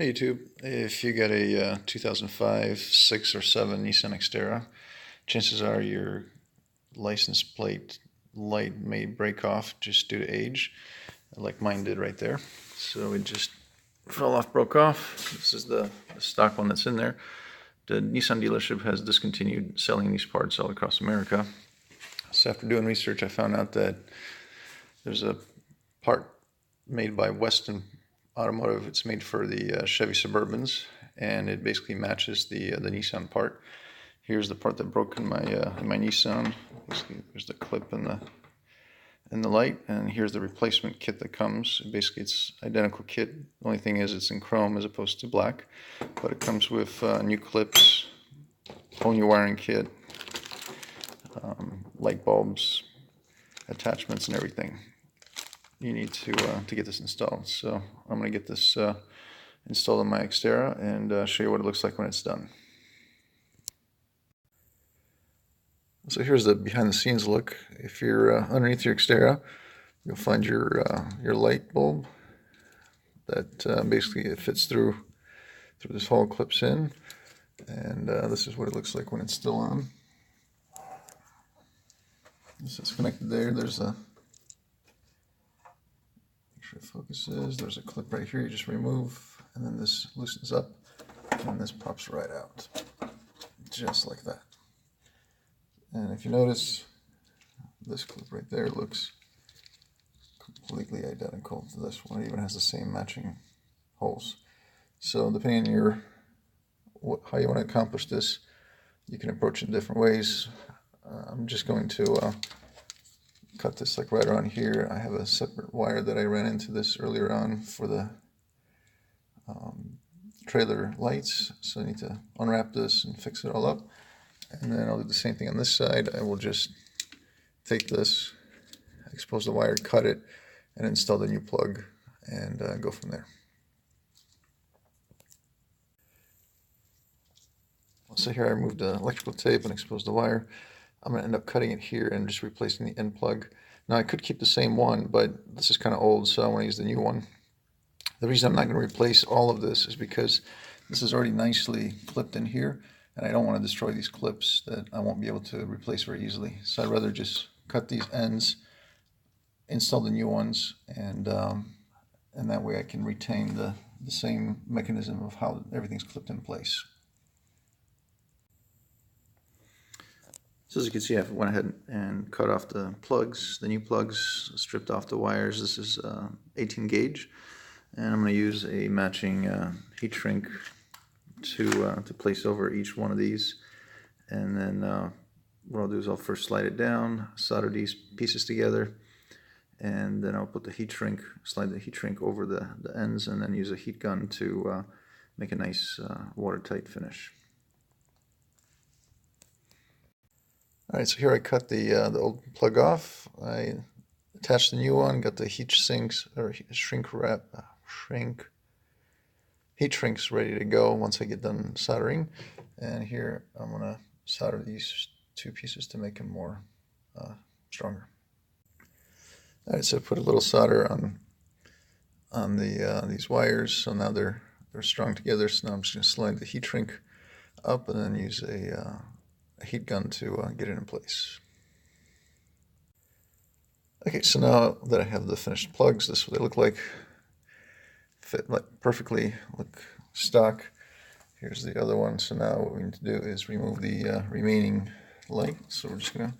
Hey YouTube, if you got a 2005, 6, or 7 Nissan Xterra, chances are your license plate light may break off just due to age, like mine did right there. So it just fell off, broke off. This is the stock one that's in there. The Nissan dealership has discontinued selling these parts all across America. So after doing research, I found out that there's a part made by Westin Automotive. It's made for the Chevy Suburbans, and it basically matches the Nissan part. Here's the part that broke in my Nissan. There's the clip in the light, and here's the replacement kit that comes. Basically, it's identical kit. The only thing is it's in chrome as opposed to black, but it comes with new clips, whole new wiring kit, light bulbs, attachments, and everything you need to get this installed. So I'm going to get this installed on my Xterra and show you what it looks like when it's done. So here's the behind the scenes look. If you're underneath your Xterra, you'll find your light bulb that basically it fits through this hole, clips in, and this is what it looks like when it's still on. This is connected there. There's a, make sure it focuses, there's a clip right here you just remove, and then this loosens up and this pops right out, just like that. And if you notice, this clip right there looks completely identical to this one. It even has the same matching holes. So depending on your how you want to accomplish this, you can approach it in different ways. I'm just going to cut this like right around here. I have a separate wire that I ran into this earlier on for the trailer lights, so I need to unwrap this and fix it all up. And then I'll do the same thing on this side. I will just take this, expose the wire, cut it, and install the new plug, and go from there. So here I removed the electrical tape and exposed the wire. I'm going to end up cutting it here and just replacing the end plug. Now I could keep the same one, but this is kind of old, so I want to use the new one. The reason I'm not going to replace all of this is because this is already nicely clipped in here, and I don't want to destroy these clips that I won't be able to replace very easily. So I'd rather just cut these ends, install the new ones, and that way I can retain the same mechanism of how everything's clipped in place. So as you can see, I went ahead and cut off the plugs, the new plugs, stripped off the wires. This is 18 gauge, and I'm going to use a matching heat shrink to place over each one of these. And then what I'll do is I'll first slide it down, solder these pieces together, and then I'll put the heat shrink, slide the heat shrink over the ends, and then use a heat gun to make a nice watertight finish. Alright, so here I cut the old plug off. I attached the new one, got the heat sinks or heat shrinks ready to go once I get done soldering. And here I'm going to solder these two pieces to make them more stronger. Alright, so I put a little solder on these wires, so now they're strung together. So now I'm just going to slide the heat shrink up and then use a heat gun to get it in place. Okay, so now that I have the finished plugs, this is what they look like. Fit like perfectly, look stock. Here's the other one. So now what we need to do is remove the remaining light. So we're just going to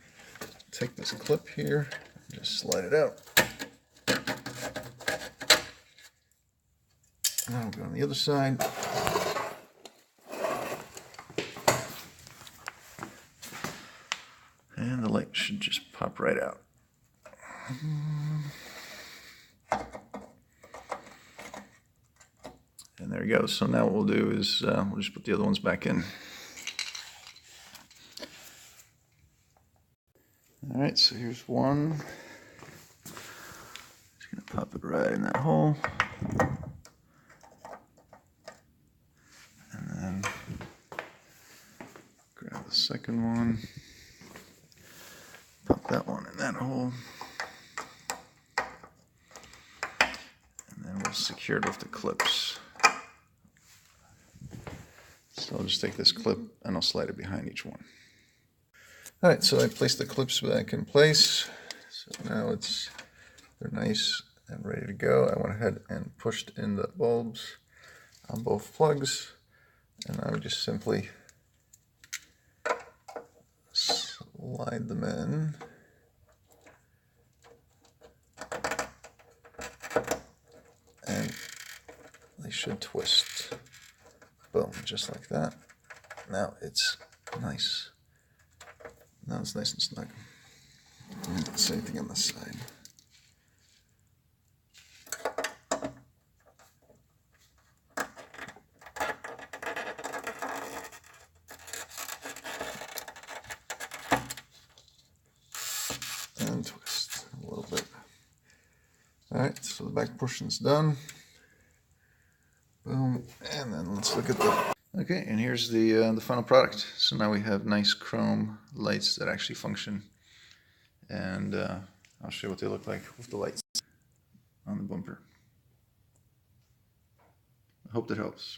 take this clip here and just slide it out. Now we'll go on the other side. And the light should just pop right out. And there we go. So now what we'll do is we'll just put the other ones back in. Alright, so here's one. Just going to pop it right in that hole. And then grab the second one. Pop that one in that hole. And then we'll secure it with the clips So I'll just take this clip and I'll slide it behind each one. Alright, so I placed the clips back in place. So now they're nice and ready to go. I went ahead and pushed in the bulbs on both plugs, and I would just simply slide them in. And they should twist. Boom, just like that. Now it's nice. Now it's nice and snug. And the same thing on this side. And twist a little bit. Alright, so the back portion's done. Boom, and then let's look at the... Okay, and here's the final product. So now we have nice chrome lights that actually function. And I'll show you what they look like with the lights on the bumper. I hope that helps.